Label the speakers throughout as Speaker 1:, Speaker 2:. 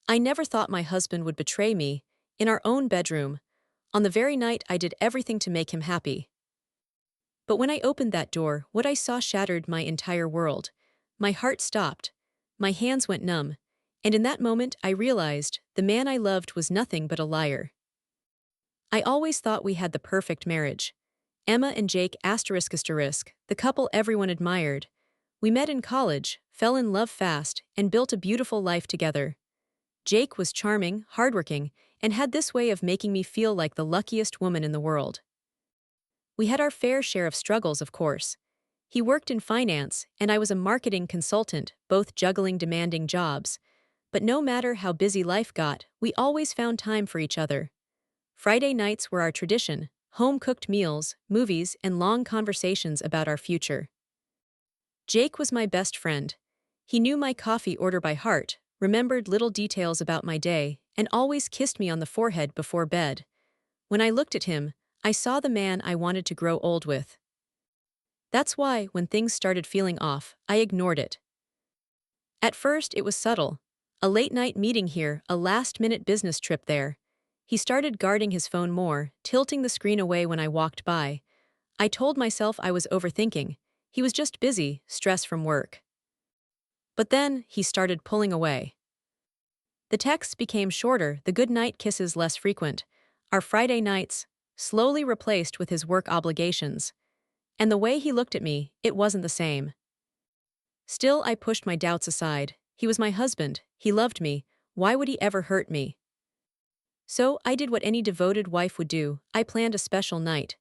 Speaker 1: I never thought my husband would betray me, in our own bedroom, on the very night I did everything to make him happy. But when I opened that door, what I saw shattered my entire world. My heart stopped, my hands went numb, and in that moment I realized the man I loved was nothing but a liar. I always thought we had the perfect marriage. Emma and Jake ***, the couple everyone admired. We met in college, fell in love fast, and built a beautiful life together. Jake was charming, hardworking, and had this way of making me feel like the luckiest woman in the world. We had our fair share of struggles, of course. He worked in finance, and I was a marketing consultant, both juggling demanding jobs. But no matter how busy life got, we always found time for each other. Friday nights were our tradition, home-cooked meals, movies, and long conversations about our future. Jake was my best friend. He knew my coffee order by heart, remembered little details about my day, and always kissed me on the forehead before bed. When I looked at him, I saw the man I wanted to grow old with. That's why, when things started feeling off, I ignored it. At first, it was subtle. A late-night meeting here, a last-minute business trip there. He started guarding his phone more, tilting the screen away when I walked by. I told myself I was overthinking. He was just busy, stress from work. But then, he started pulling away. The texts became shorter, the good-night kisses less frequent. Our Friday nights, slowly replaced with his work obligations. And the way he looked at me, it wasn't the same. Still, I pushed my doubts aside. He was my husband, he loved me, why would he ever hurt me? So, I did what any devoted wife would do. I planned a special night.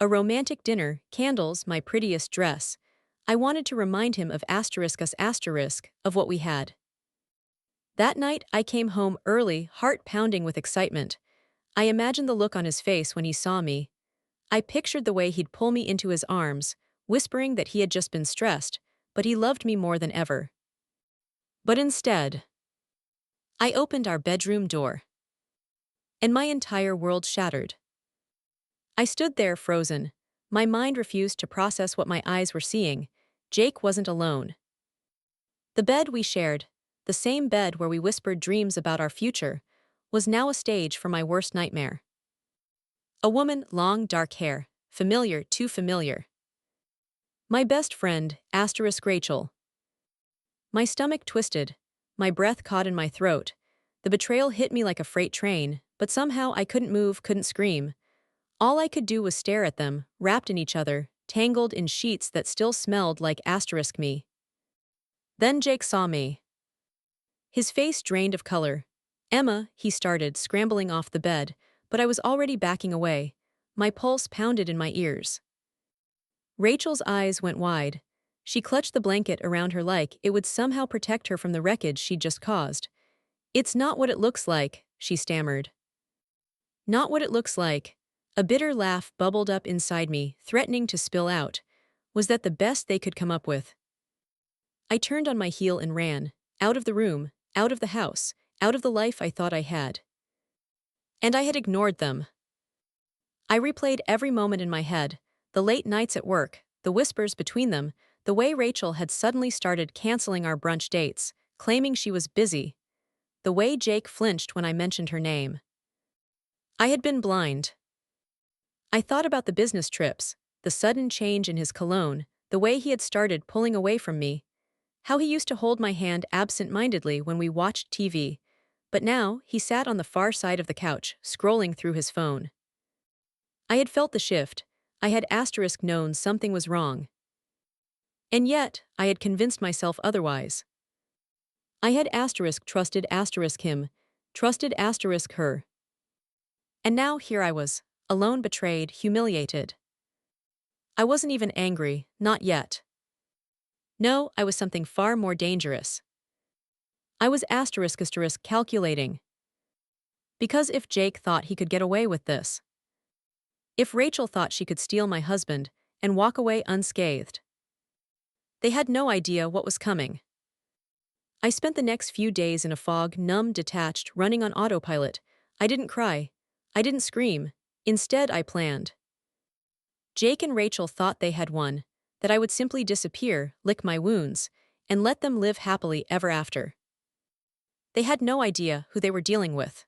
Speaker 1: A romantic dinner, candles, my prettiest dress. I wanted to remind him of ***, of what we had. That night, I came home early, heart pounding with excitement. I imagined the look on his face when he saw me. I pictured the way he'd pull me into his arms, whispering that he had just been stressed, but he loved me more than ever. But instead, I opened our bedroom door. And my entire world shattered. I stood there frozen. My mind refused to process what my eyes were seeing. Jake wasn't alone. The bed we shared, the same bed where we whispered dreams about our future, was now a stage for my worst nightmare. A woman, long dark hair, familiar, too familiar. My best friend, *Rachel. My stomach twisted, my breath caught in my throat. The betrayal hit me like a freight train, but somehow I couldn't move, couldn't scream. All I could do was stare at them, wrapped in each other, tangled in sheets that still smelled like *me. Then Jake saw me. His face drained of color. "Emma," he started, scrambling off the bed, but I was already backing away. My pulse pounded in my ears. Rachel's eyes went wide. She clutched the blanket around her like it would somehow protect her from the wreckage she'd just caused. "It's not what it looks like," she stammered. "Not what it looks like." A bitter laugh bubbled up inside me, threatening to spill out. Was that the best they could come up with? I turned on my heel and ran, out of the room, out of the house, out of the life I thought I had. And I had ignored them. I replayed every moment in my head, the late nights at work, the whispers between them, the way Rachel had suddenly started canceling our brunch dates, claiming she was busy, the way Jake flinched when I mentioned her name. I had been blind. I thought about the business trips, the sudden change in his cologne, the way he had started pulling away from me, how he used to hold my hand absent-mindedly when we watched TV, but now he sat on the far side of the couch, scrolling through his phone. I had felt the shift. I had known something was wrong. And yet, I had convinced myself otherwise. I had trusted him, trusted her. And now here I was, alone, betrayed, humiliated. I wasn't even angry, not yet. No, I was something far more dangerous. I was calculating. Because if Jake thought he could get away with this, if Rachel thought she could steal my husband and walk away unscathed, they had no idea what was coming. I spent the next few days in a fog, numb, detached, running on autopilot. I didn't cry. I didn't scream. Instead, I planned. Jake and Rachel thought they had won, that I would simply disappear, lick my wounds, and let them live happily ever after. They had no idea who they were dealing with.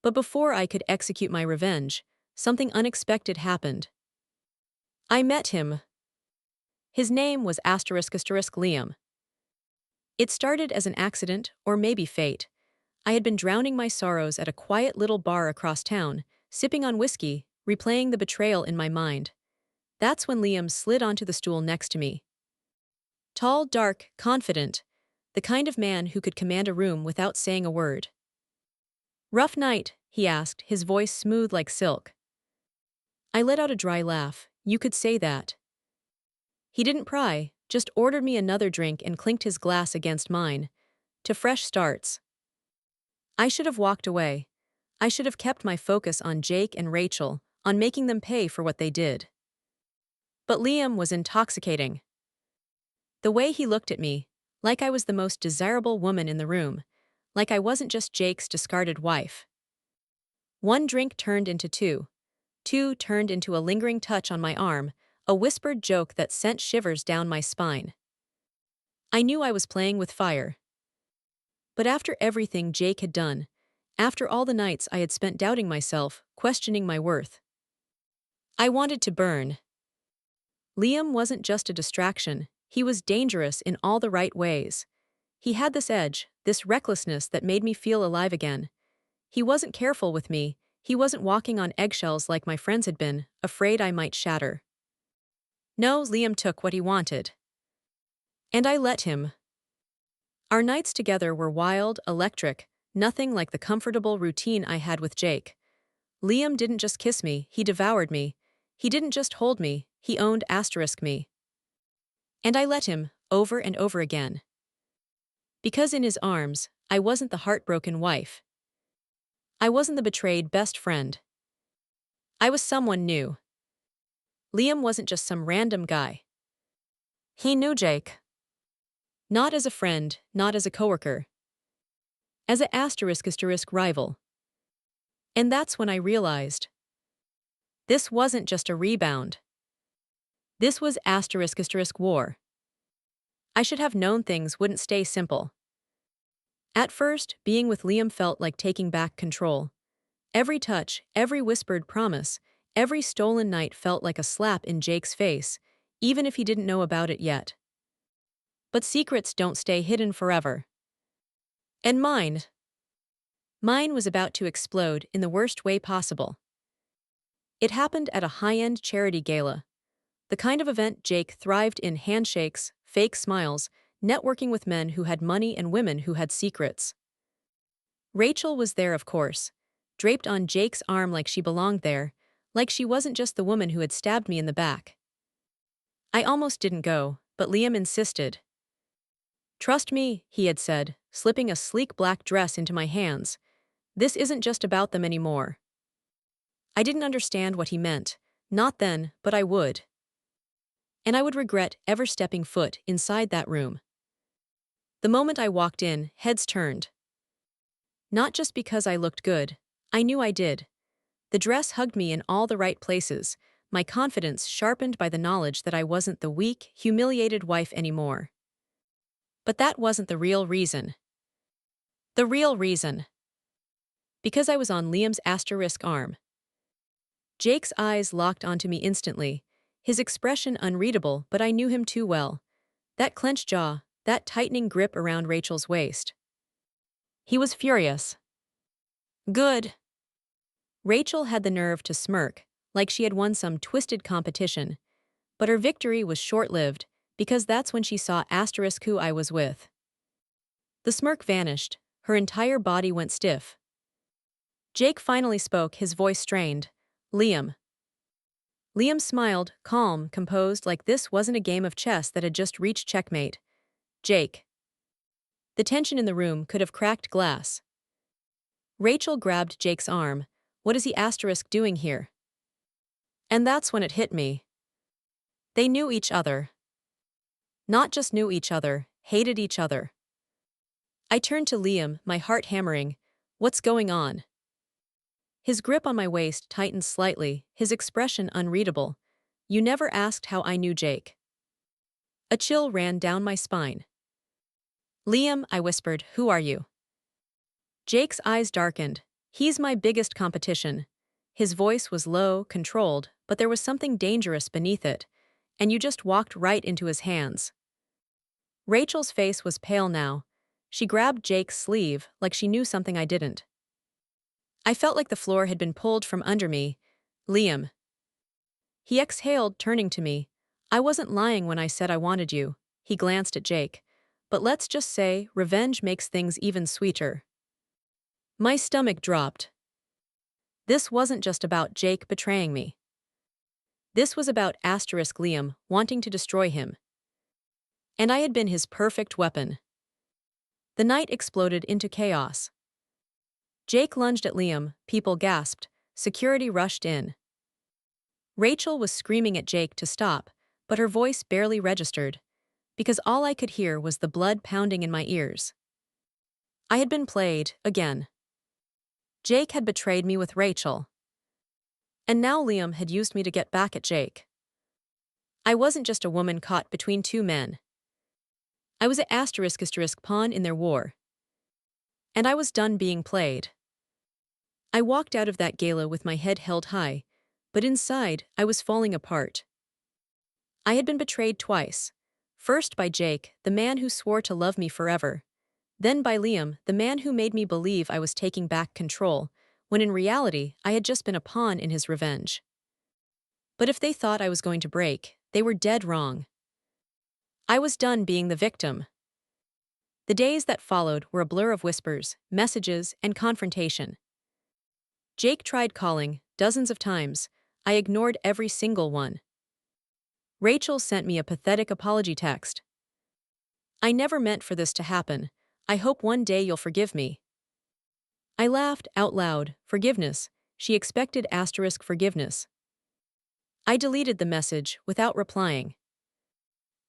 Speaker 1: But before I could execute my revenge, something unexpected happened. I met him. His name was Liam. It started as an accident, or maybe fate. I had been drowning my sorrows at a quiet little bar across town, sipping on whiskey, replaying the betrayal in my mind. That's when Liam slid onto the stool next to me. Tall, dark, confident, the kind of man who could command a room without saying a word. "Rough night?" he asked, his voice smooth like silk. I let out a dry laugh. You could say that. He didn't pry, just ordered me another drink and clinked his glass against mine. To fresh starts. I should have walked away. I should have kept my focus on Jake and Rachel, on making them pay for what they did. But Liam was intoxicating. The way he looked at me, like I was the most desirable woman in the room, like I wasn't just Jake's discarded wife. One drink turned into two. Two turned into a lingering touch on my arm, a whispered joke that sent shivers down my spine. I knew I was playing with fire. But after everything Jake had done, after all the nights I had spent doubting myself, questioning my worth, I wanted to burn. Liam wasn't just a distraction, he was dangerous in all the right ways. He had this edge, this recklessness that made me feel alive again. He wasn't careful with me, he wasn't walking on eggshells like my friends had been, afraid I might shatter. No, Liam took what he wanted. And I let him. Our nights together were wild, electric, nothing like the comfortable routine I had with Jake. Liam didn't just kiss me, he devoured me. He didn't just hold me, he owned me. And I let him, over and over again. Because in his arms, I wasn't the heartbroken wife. I wasn't the betrayed best friend. I was someone new. Liam wasn't just some random guy. He knew Jake. Not as a friend, not as a coworker. As a *** rival. And that's when I realized. This wasn't just a rebound. This was ** war. I should have known things wouldn't stay simple. At first, being with Liam felt like taking back control. Every touch, every whispered promise, every stolen night felt like a slap in Jake's face, even if he didn't know about it yet. But secrets don't stay hidden forever. And mine was about to explode in the worst way possible. It happened at a high-end charity gala, the kind of event Jake thrived in: handshakes, fake smiles, networking with men who had money and women who had secrets. Rachel was there, of course, draped on Jake's arm like she belonged there, like she wasn't just the woman who had stabbed me in the back. I almost didn't go, but Liam insisted. "Trust me," he had said, slipping a sleek black dress into my hands. "This isn't just about them anymore." I didn't understand what he meant, not then, but I would. And I would regret ever stepping foot inside that room. The moment I walked in, heads turned. Not just because I looked good, I knew I did. The dress hugged me in all the right places, my confidence sharpened by the knowledge that I wasn't the weak, humiliated wife anymore. But that wasn't the real reason. The real reason. Because I was on Liam's arm. Jake's eyes locked onto me instantly, his expression unreadable, but I knew him too well. That clenched jaw, that tightening grip around Rachel's waist. He was furious. Good. Rachel had the nerve to smirk, like she had won some twisted competition. But her victory was short-lived, because that's when she saw who I was with. The smirk vanished, her entire body went stiff. Jake finally spoke, his voice strained. "Liam." Liam smiled, calm, composed, like this wasn't a game of chess that had just reached checkmate. "Jake." The tension in the room could have cracked glass. Rachel grabbed Jake's arm. "What is he doing here?" And that's when it hit me. They knew each other. Not just knew each other, hated each other. I turned to Liam, my heart hammering. "What's going on?" His grip on my waist tightened slightly, his expression unreadable. "You never asked how I knew Jake." A chill ran down my spine. "Liam," I whispered, "who are you?" Jake's eyes darkened. He's my biggest competition. His voice was low, controlled, but there was something dangerous beneath it, and you just walked right into his hands. Rachel's face was pale now. She grabbed Jake's sleeve like she knew something I didn't. I felt like the floor had been pulled from under me. Liam. He exhaled, turning to me. I wasn't lying when I said I wanted you. He glanced at Jake. But let's just say, revenge makes things even sweeter. My stomach dropped. This wasn't just about Jake betraying me. This was about Liam wanting to destroy him. And I had been his perfect weapon. The night exploded into chaos. Jake lunged at Liam, people gasped, security rushed in. Rachel was screaming at Jake to stop, but her voice barely registered, because all I could hear was the blood pounding in my ears. I had been played, again. Jake had betrayed me with Rachel. And now Liam had used me to get back at Jake. I wasn't just a woman caught between two men. I was a *** pawn in their war. And I was done being played. I walked out of that gala with my head held high, but inside, I was falling apart. I had been betrayed twice. First by Jake, the man who swore to love me forever. Then by Liam, the man who made me believe I was taking back control, when in reality, I had just been a pawn in his revenge. But if they thought I was going to break, they were dead wrong. I was done being the victim. The days that followed were a blur of whispers, messages, and confrontation. Jake tried calling, dozens of times. I ignored every single one. Rachel sent me a pathetic apology text. I never meant for this to happen. I hope one day you'll forgive me. I laughed out loud. Forgiveness. She expected * forgiveness. I deleted the message without replying.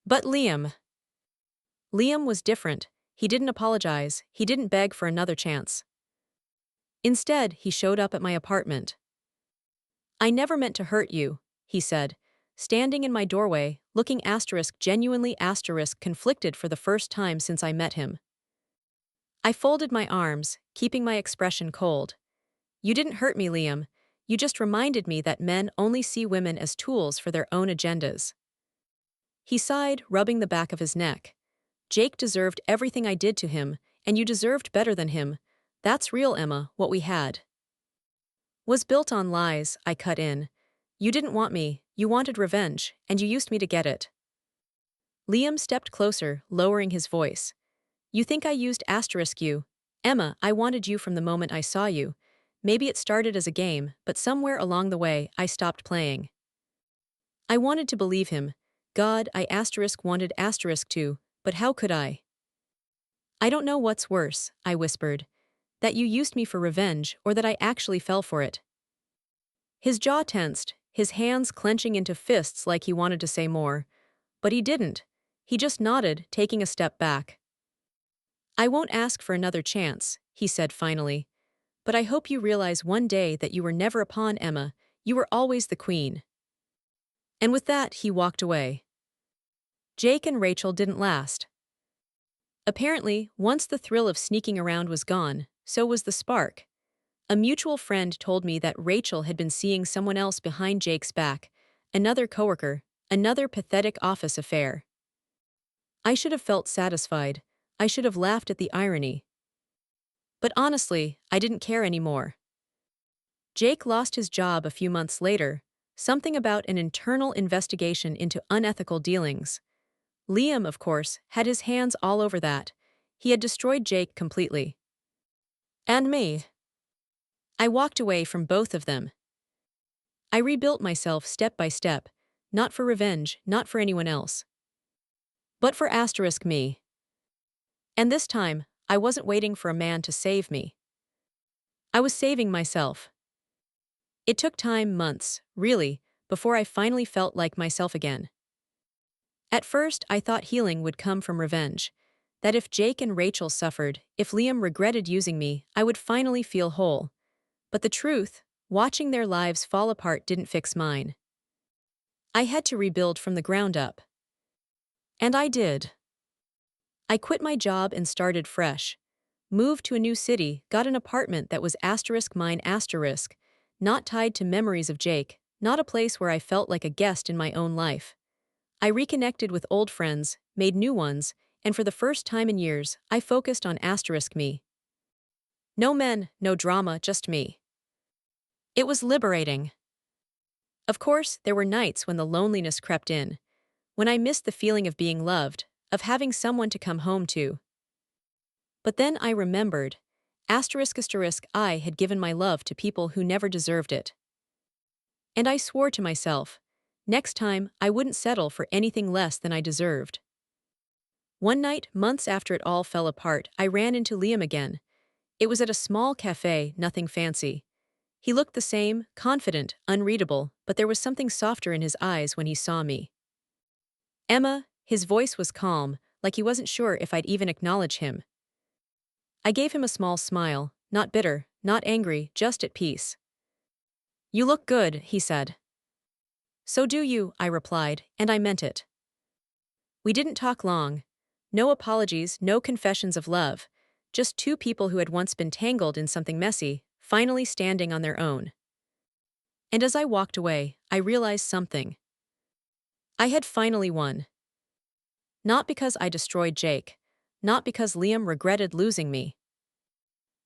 Speaker 1: But Liam. Liam was different. He didn't apologize. He didn't beg for another chance. Instead, he showed up at my apartment. I never meant to hurt you, he said, standing in my doorway, looking genuinely conflicted for the first time since I met him. I folded my arms, keeping my expression cold. You didn't hurt me, Liam. You just reminded me that men only see women as tools for their own agendas. He sighed, rubbing the back of his neck. Jake deserved everything I did to him, and you deserved better than him. That's real, Emma, what we had. Was built on lies, I cut in. You didn't want me, you wanted revenge, and you used me to get it. Liam stepped closer, lowering his voice. You think I used you? Emma, I wanted you from the moment I saw you. Maybe it started as a game, but somewhere along the way, I stopped playing. I wanted to believe him. God, I wanted too, but how could I? I don't know what's worse, I whispered. That you used me for revenge, or that I actually fell for it. His jaw tensed, his hands clenching into fists like he wanted to say more. But he didn't. He just nodded, taking a step back. I won't ask for another chance, he said finally. But I hope you realize one day that you were never a pawn, Emma. You were always the queen. And with that, he walked away. Jake and Rachel didn't last. Apparently, once the thrill of sneaking around was gone, so was the spark. A mutual friend told me that Rachel had been seeing someone else behind Jake's back, another coworker, another pathetic office affair. I should have felt satisfied. I should have laughed at the irony. But honestly, I didn't care anymore. Jake lost his job a few months later, something about an internal investigation into unethical dealings. Liam, of course, had his hands all over that. He had destroyed Jake completely. And me. I walked away from both of them. I rebuilt myself step by step, not for revenge, not for anyone else. But for me. And this time, I wasn't waiting for a man to save me. I was saving myself. It took time, months, really, before I finally felt like myself again. At first, I thought healing would come from revenge. That if Jake and Rachel suffered, if Liam regretted using me, I would finally feel whole. But the truth, watching their lives fall apart didn't fix mine. I had to rebuild from the ground up. And I did. I quit my job and started fresh. moved to a new city, got an apartment that was asterisk mine asterisk, not tied to memories of Jake, not a place where I felt like a guest in my own life. I reconnected with old friends, made new ones, and for the first time in years, I focused on asterisk me. No men, no drama, just me. It was liberating. Of course, there were nights when the loneliness crept in, when I missed the feeling of being loved, of having someone to come home to. But then I remembered, I had given my love to people who never deserved it. And I swore to myself, next time I wouldn't settle for anything less than I deserved. One night, months after it all fell apart, I ran into Liam again. It was at a small cafe, nothing fancy. He looked the same, confident, unreadable, but there was something softer in his eyes when he saw me. Emma, his voice was calm, like he wasn't sure if I'd even acknowledge him. I gave him a small smile, not bitter, not angry, just at peace. You look good, he said. So do you, I replied, and I meant it. We didn't talk long. No apologies, no confessions of love. Just two people who had once been tangled in something messy, finally standing on their own. And as I walked away, I realized something. I had finally won. Not because I destroyed Jake, not because Liam regretted losing me,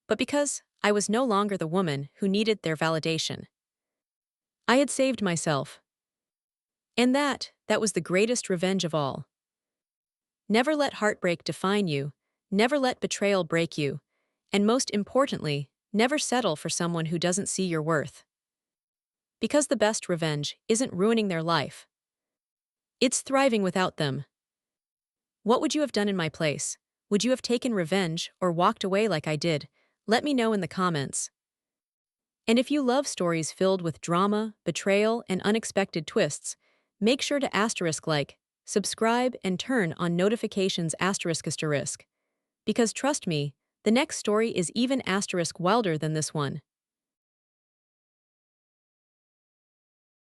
Speaker 1: but because I was no longer the woman who needed their validation. I had saved myself. And that was the greatest revenge of all. Never let heartbreak define you, never let betrayal break you, and most importantly, never settle for someone who doesn't see your worth. Because the best revenge isn't ruining their life. It's thriving without them. What would you have done in my place? Would you have taken revenge or walked away like I did? Let me know in the comments. And if you love stories filled with drama, betrayal, and unexpected twists, make sure to like, subscribe, and turn on notifications asterisk. Because trust me, the next story is even wilder than this one.